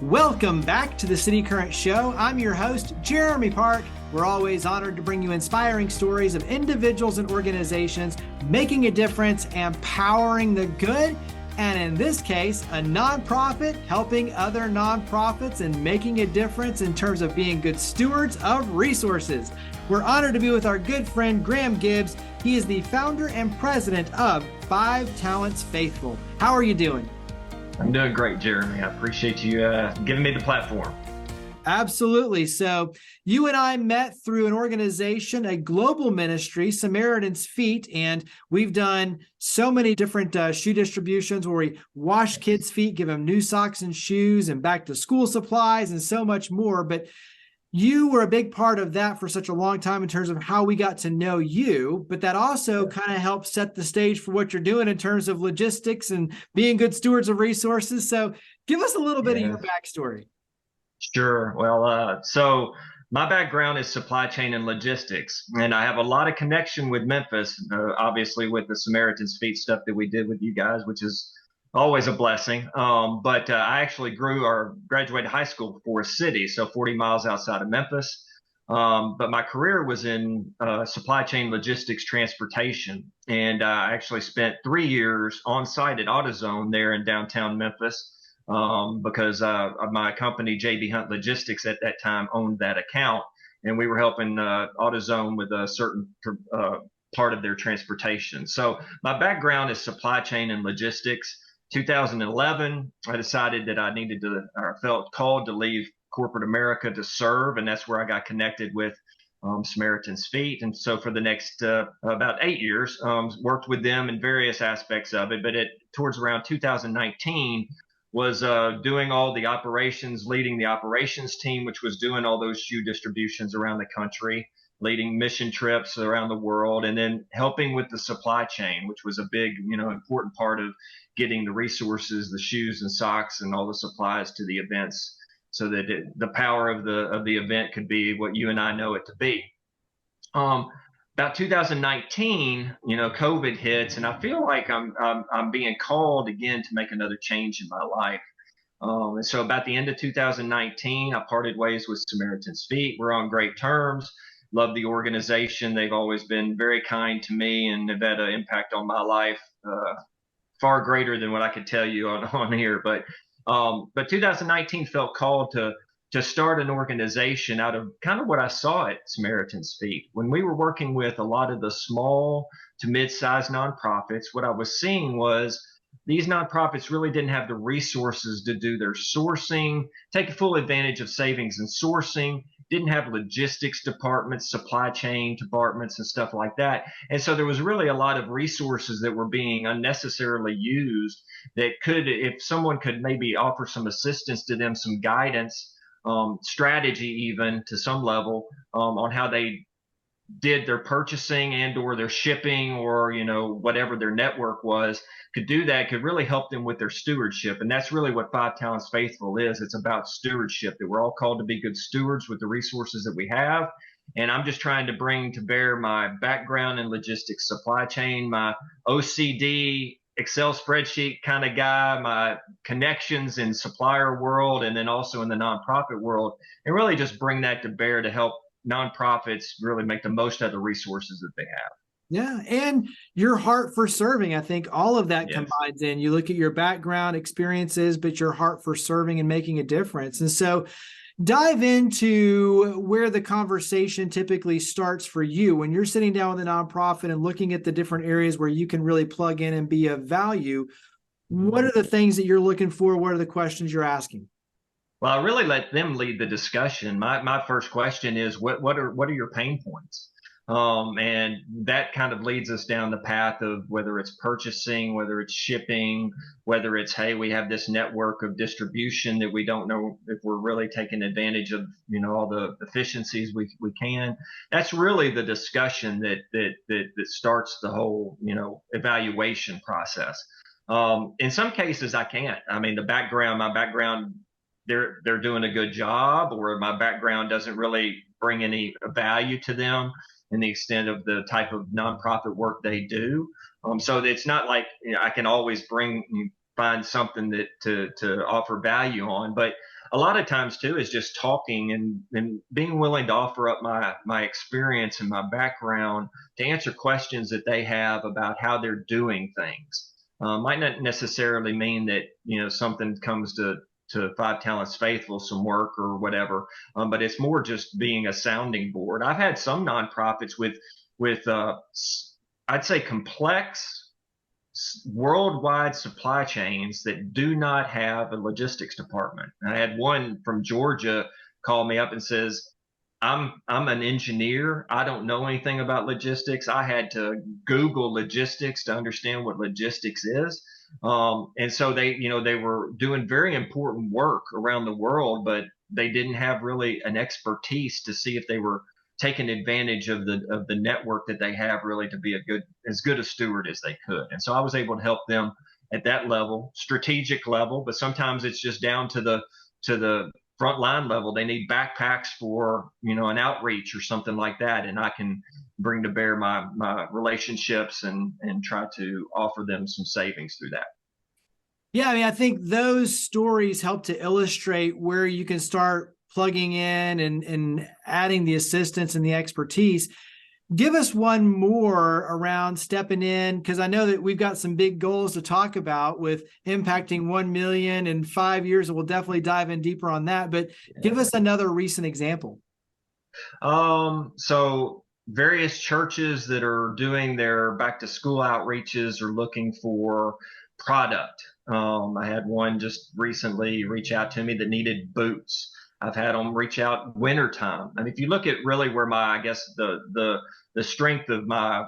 Welcome back to the City Current Show. I'm your host, Jeremy Park. We're always honored to bring you inspiring stories of individuals and organizations making a difference and powering the good. And in this case, a nonprofit helping other nonprofits and making a difference in terms of being good stewards of resources. We're honored to be with our good friend, Graham Gibbs. He is the founder and president of 5 Talents Faithful. How are you doing? I'm doing great, Jeremy. I appreciate you giving me the platform. Absolutely. So you and I met through an organization, a global ministry, Samaritan's Feet, and we've done so many different shoe distributions where we wash kids' feet, give them new socks and shoes and back to school supplies and so much more. But you were a big part of that for such a long time in terms of how we got to know you, but that also kind of helped set the stage for what you're doing in terms of logistics and being good stewards of resources. So give us a little bit of your backstory. Sure. Well, so my background is supply chain and logistics, and I have a lot of connection with Memphis, obviously with the Samaritan's Feet stuff that we did with you guys, which is always a blessing. But I actually graduated high school in Forest City, so 40 miles outside of Memphis. But my career was in supply chain logistics transportation. And I actually spent 3 years on site at AutoZone there in downtown Memphis because my company, JB Hunt Logistics, at that time owned that account. And we were helping AutoZone with a certain part of their transportation. So my background is supply chain and logistics. 2011, I decided that I felt called to leave corporate America to serve, and that's where I got connected with Samaritan's Feet. And so for the next about 8 years, worked with them in various aspects of it. But towards around 2019 was doing all the operations, leading the operations team, which was doing all those shoe distributions around the country, leading mission trips around the world, and then helping with the supply chain, which was a big, important part of getting the resources, the shoes and socks and all the supplies to the events so that the power of the event could be what you and I know it to be. About 2019, COVID hits, and I feel like I'm being called again to make another change in my life. And so about the end of 2019, I parted ways with Samaritan's Feet. We're on great terms. Love the organization. They've always been very kind to me and have had an impact on my life far greater than what I could tell you on here. But 2019 felt called to start an organization out of kind of what I saw at Samaritan's Feet. When we were working with a lot of the small to mid-sized nonprofits, what I was seeing was these nonprofits really didn't have the resources to do their sourcing, take full advantage of savings and sourcing, didn't have logistics departments, supply chain departments, and stuff like that. And so there was really a lot of resources that were being unnecessarily used that could, if someone could maybe offer some assistance to them, some guidance, strategy even to some level on how they did their purchasing and or their shipping or whatever their network was, could do that, could really help them with their stewardship. And that's really what 5 Talents Faithful is. It's about stewardship, that we're all called to be good stewards with the resources that we have. And I'm just trying to bring to bear my background in logistics, supply chain, my OCD Excel spreadsheet kind of guy, my connections in supplier world, and then also in the nonprofit world, and really just bring that to bear to help nonprofits really make the most of the resources that they have. Yeah. And your heart for serving, I think all of that combines in. You look at your background experiences, but your heart for serving and making a difference. And so dive into where the conversation typically starts for you when you're sitting down with a nonprofit and looking at the different areas where you can really plug in and be of value. What are the things that you're looking for? What are the questions you're asking? Well, I really let them lead the discussion. My first question is, what are your pain points? And that kind of leads us down the path of whether it's purchasing, whether it's shipping, whether it's, hey, we have this network of distribution that we don't know if we're really taking advantage of, all the efficiencies we can. That's really the discussion that starts the whole, evaluation process. In some cases, I can't. I mean, my background, they're doing a good job, or my background doesn't really bring any value to them in the extent of the type of nonprofit work they do. So it's not like I can always find something that to offer value on. But a lot of times too is just talking and being willing to offer up my experience and my background to answer questions that they have about how they're doing things. Might not necessarily mean that something comes to Five Talents Faithful, some work or whatever, but it's more just being a sounding board. I've had some nonprofits with I'd say complex worldwide supply chains that do not have a logistics department. I had one from Georgia call me up and says, I'm an engineer. I don't know anything about logistics. I had to Google logistics to understand what logistics is. And so they were doing very important work around the world, but they didn't have really an expertise to see if they were taking advantage of the network that they have really to be as good a steward as they could. And so I was able to help them at that level, strategic level, but sometimes it's just down to the frontline level. They need backpacks for an outreach or something like that, and I can bring to bear my relationships and try to offer them some savings through that. Yeah, I mean, I think those stories help to illustrate where you can start plugging in and adding the assistance and the expertise. Give us one more around stepping in, because I know that we've got some big goals to talk about with impacting 1 million in 5 years, and we'll definitely dive in deeper on that. But give us another recent example. So various churches that are doing their back to school outreaches are looking for product. I had one just recently reach out to me that needed boots. I've had them reach out wintertime. And if you look at really where I guess the strength of my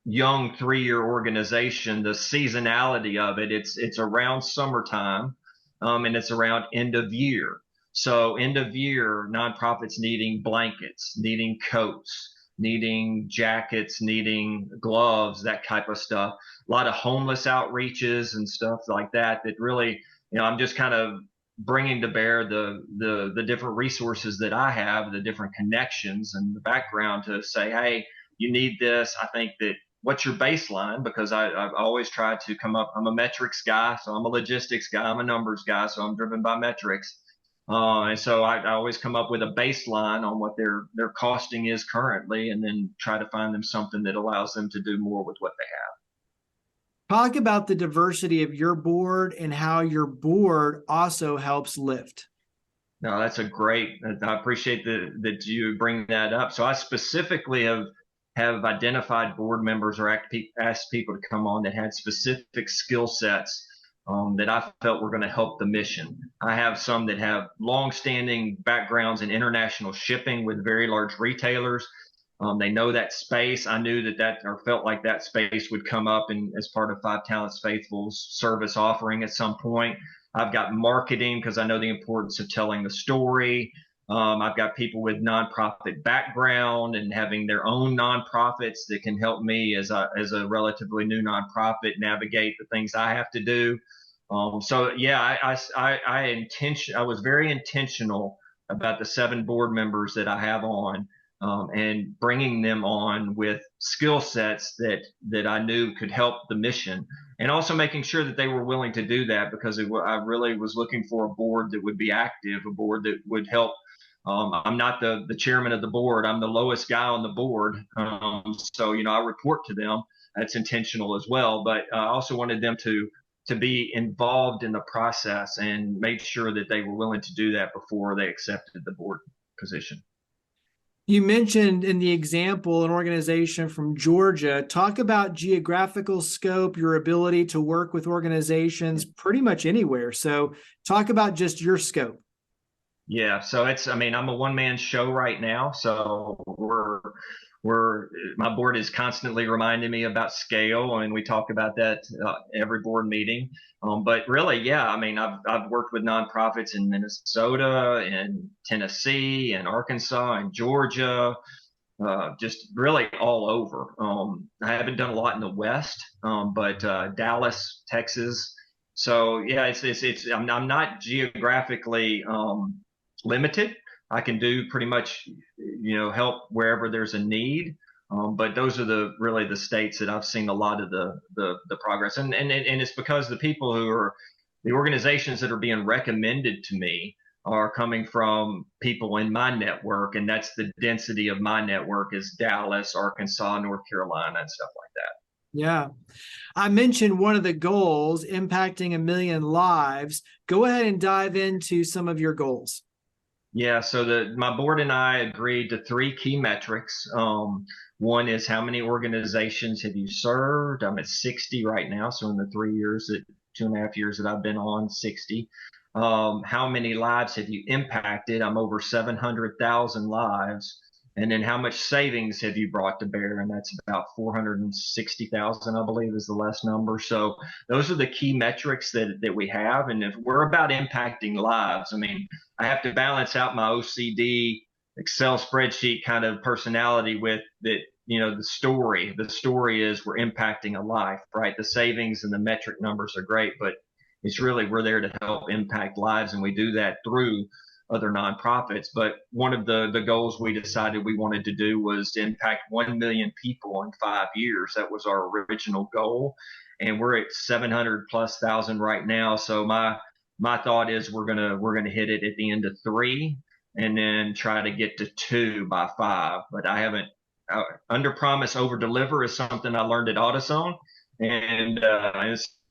young 3-year organization, the seasonality of it, it's around summertime, and it's around end of year. So end of year, nonprofits needing blankets, needing coats, needing jackets, needing gloves, that type of stuff. A lot of homeless outreaches and stuff like that really, I'm just kind of bringing to bear the different resources that I have, the different connections and the background to say, hey, you need this. I think that what's your baseline? Because I've always tried to come up. I'm a metrics guy, so I'm a logistics guy. I'm a numbers guy, so I'm driven by metrics. And so I always come up with a baseline on what their costing is currently, and then try to find them something that allows them to do more with what they have. Talk about the diversity of your board and how your board also helps lift. No, that's I appreciate that you bring that up. So I specifically have identified board members or asked people to come on that had specific skill sets that I felt were going to help the mission. I have some that have long-standing backgrounds in international shipping with very large retailers. They know that space. I knew or felt like that space would come up as part of Five Talents Faithful's service offering at some point. I've got marketing because I know the importance of telling the story. I've got people with nonprofit background and having their own nonprofits that can help me as a relatively new nonprofit navigate the things I have to do. So yeah, I was very intentional about the 7 board members that I have on. And bringing them on with skill sets that I knew could help the mission, and also making sure that they were willing to do that, because I really was looking for a board that would be active, a board that would help. I'm not the chairman of the board. I'm the lowest guy on the board. So, I report to them. That's intentional as well. But I also wanted them to be involved in the process and made sure that they were willing to do that before they accepted the board position. You mentioned in the example an organization from Georgia. Talk about geographical scope, your ability to work with organizations pretty much anywhere. So talk about just your scope. Yeah, so I'm a one-man show right now. So my board is constantly reminding me about scale, and we talk about that every board meeting. But really, yeah, I've worked with nonprofits in Minnesota and Tennessee and Arkansas and Georgia, just really all over. I haven't done a lot in the West, but Dallas, Texas. So yeah, I'm not geographically limited. I can do pretty much, help wherever there's a need. But those are really the states that I've seen a lot of the progress, and it's because the people the organizations that are being recommended to me are coming from people in my network, and that's the density of my network is Dallas, Arkansas, North Carolina, and stuff like that. Yeah. I mentioned one of the goals, impacting 1 million lives. Go ahead and dive into some of your goals. Yeah, so my board and I agreed to three key metrics. One is how many organizations have you served? I'm at 60 right now. So in the 3 years, 2.5 years that I've been on, 60. How many lives have you impacted? I'm over 700,000 lives. And then how much savings have you brought to bear? And that's about 460,000, I believe, is the last number. So those are the key metrics that we have. And if we're about impacting lives, I mean, I have to balance out my OCD Excel spreadsheet kind of personality with that, the story. The story is we're impacting a life, right? The savings and the metric numbers are great, but it's really we're there to help impact lives, and we do that through other nonprofits. But one of the goals we decided we wanted to do was to impact 1 million people in 5 years. That was our original goal, and we're at 700 plus thousand right now. So my thought is we're gonna hit it at the end of 3, and then try to get to 2 by 5. But I haven't under promise over deliver is something I learned at AutoZone, and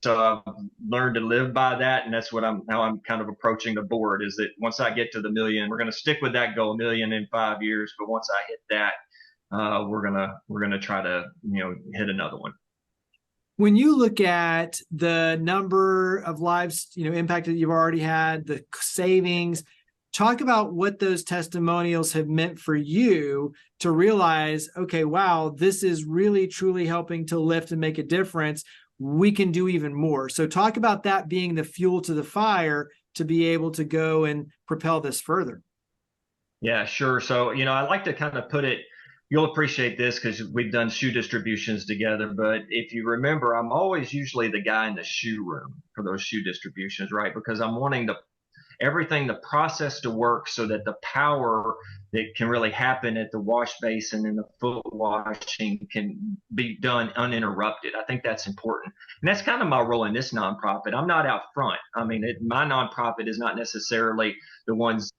so I've learned to live by that, and that's how I'm kind of approaching the board. Is that once I get to the 1 million, we're going to stick with that goal, 1 million in 5 years. But once I hit that, we're gonna try to hit another one. When you look at the number of lives, impacted that you've already had, the savings, talk about what those testimonials have meant for you to realize, okay, wow, this is really truly helping to lift and make a difference. We can do even more. So talk about that being the fuel to the fire to be able to go and propel this further. Yeah, sure. So, I like to kind of put it, you'll appreciate this because we've done shoe distributions together. But if you remember, I'm always usually the guy in the shoe room for those shoe distributions, right? Because I'm wanting everything, the process to work so that the power that can really happen at the wash basin and the foot washing can be done uninterrupted. I think that's important. And that's kind of my role in this nonprofit. I'm not out front. I mean, my nonprofit is not necessarily the ones,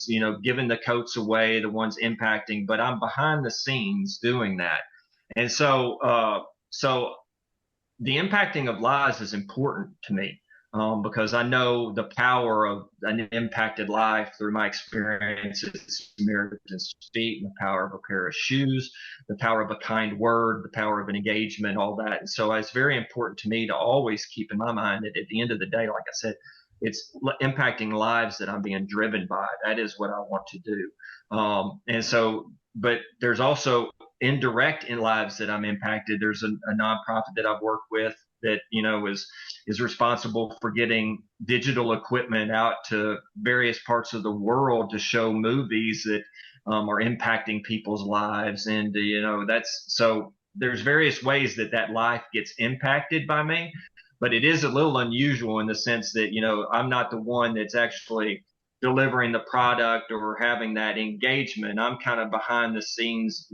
giving the coats away, the ones impacting, but I'm behind the scenes doing that. And so the impacting of lives is important to me. Because I know the power of an impacted life through my experiences, Samaritan's Feet, and the power of a pair of shoes, the power of a kind word, the power of an engagement, all that. And so it's very important to me to always keep in my mind that at the end of the day, like I said, it's impacting lives that I'm being driven by. That is what I want to do. But there's also indirect in lives that I'm impacted. There's a nonprofit that I've worked with that is responsible for getting digital equipment out to various parts of the world to show movies that are impacting people's lives, and that's so there's various ways that life gets impacted by me, but it is a little unusual in the sense that I'm not the one that's actually delivering the product or having that engagement. I'm kind of behind the scenes,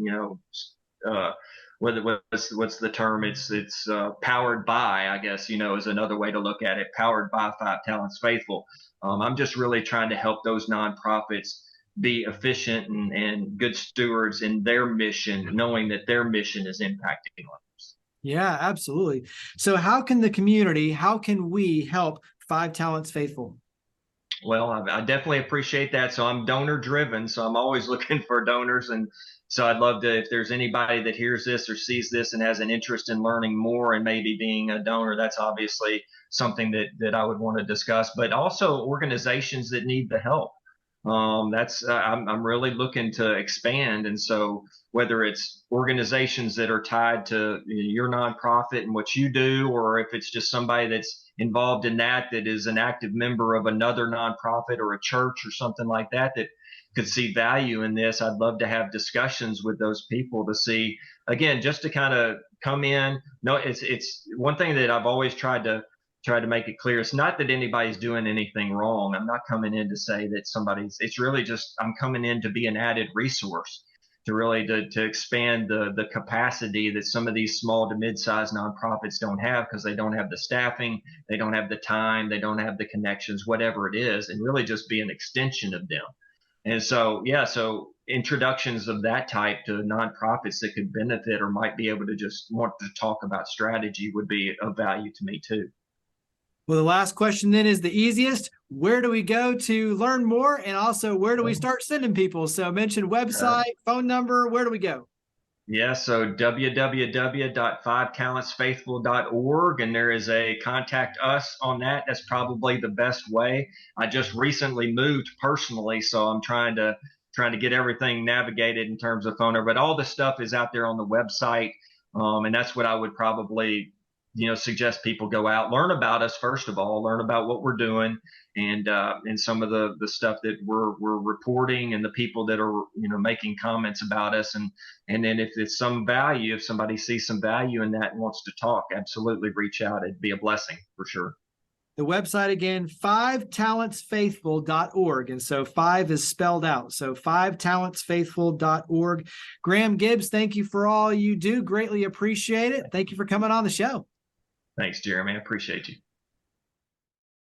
what's the term? It's powered by, I guess, is another way to look at it. Powered by 5 Talents Faithful. I'm just really trying to help those nonprofits be efficient and good stewards in their mission, knowing that their mission is impacting others. Yeah, absolutely. So how can we help 5 Talents Faithful? Well, I definitely appreciate that. So I'm donor driven. So I'm always looking for donors. And so I'd love to, if there's anybody that hears this or sees this and has an interest in learning more and maybe being a donor, that's obviously something that I would want to discuss, but also organizations that need the help. I'm really looking to expand. And so whether it's organizations that are tied to your nonprofit and what you do, or if it's just somebody that's involved in that is an active member of another nonprofit or a church or something like that could see value in this, I'd love to have discussions with those people to see, again, just to kind of come in. No, it's one thing that I've always tried to make it clear. It's not that anybody's doing anything wrong. I'm not coming in to say that it's really just, I'm coming in to be an added resource really to expand the capacity that some of these small to mid-sized nonprofits don't have, because they don't have the staffing, they don't have the time, they don't have the connections, whatever it is, and really just be an extension of them. And so, yeah, so introductions of that type to nonprofits that could benefit or might be able to just want to talk about strategy would be of value to me too. Well, the last question then is the easiest. Where do we go to learn more? And also, where do we start sending people? So mention website, phone number, where do we go? Yeah, so www.5talentsfaithful.org, and there is a contact us on that. That's probably the best way. I just recently moved personally, so I'm trying to get everything navigated in terms of phone number. But all the stuff is out there on the website, and that's what I would probably suggest people go out, learn about us first of all, learn about what we're doing, and some of the stuff that we're reporting, and the people that are making comments about us, and then if it's some value, if somebody sees some value in that and wants to talk, absolutely reach out. It'd be a blessing for sure. The website again, 5talentsfaithful.org. And so 5 is spelled out. So 5talentsfaithful.org. Graham Gibbs, thank you for all you do. Greatly appreciate it. Thank you for coming on the show. Thanks, Jeremy. I appreciate you.